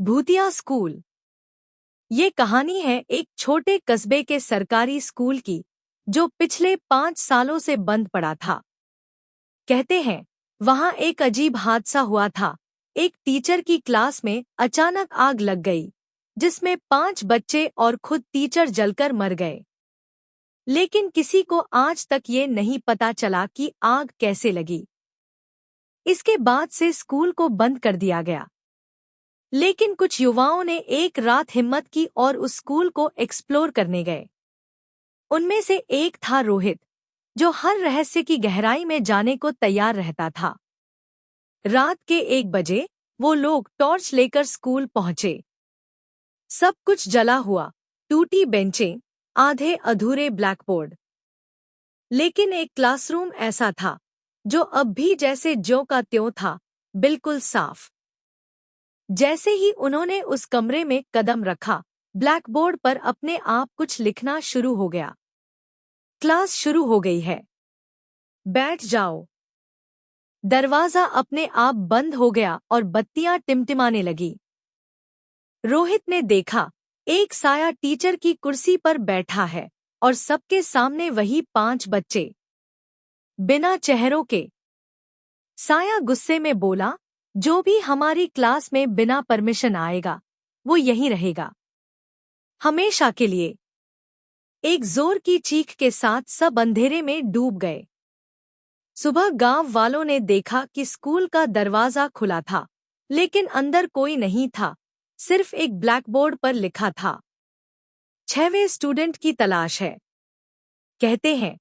भूतिया स्कूल। ये कहानी है एक छोटे कस्बे के सरकारी स्कूल की, जो पिछले 5 सालों से बंद पड़ा था। कहते हैं, वहां एक अजीब हादसा हुआ था। एक टीचर की क्लास में अचानक आग लग गई, जिसमें 5 बच्चे और खुद टीचर जलकर मर गए। लेकिन किसी को आज तक ये नहीं पता चला कि आग कैसे लगी। इसके बाद से स्कूल को बंद कर दिया गया। लेकिन कुछ युवाओं ने एक रात हिम्मत की और उस स्कूल को एक्सप्लोर करने गए। उनमें से एक था रोहित, जो हर रहस्य की गहराई में जाने को तैयार रहता था। रात के 1 बजे वो लोग टॉर्च लेकर स्कूल पहुंचे। सब कुछ जला हुआ, टूटी बेंचें, आधे अधूरे ब्लैकबोर्ड। लेकिन एक क्लासरूम ऐसा था जो अब भी जैसे ज्यों का त्यों था, बिल्कुल साफ। जैसे ही उन्होंने उस कमरे में कदम रखा, ब्लैकबोर्ड पर अपने आप कुछ लिखना शुरू हो गया। क्लास शुरू हो गई है। बैठ जाओ। दरवाजा अपने आप बंद हो गया और बत्तियां टिमटिमाने लगी। रोहित ने देखा, एक साया टीचर की कुर्सी पर बैठा है और सबके सामने वही 5 बच्चे, बिना चेहरों के। साया गुस्से में बोला, जो भी हमारी क्लास में बिना परमिशन आएगा, वो यहीं रहेगा, हमेशा के लिए। एक जोर की चीख के साथ सब अंधेरे में डूब गए। सुबह गांव वालों ने देखा कि स्कूल का दरवाजा खुला था, लेकिन अंदर कोई नहीं था। सिर्फ एक ब्लैकबोर्ड पर लिखा था, 6वें स्टूडेंट की तलाश है। कहते हैं,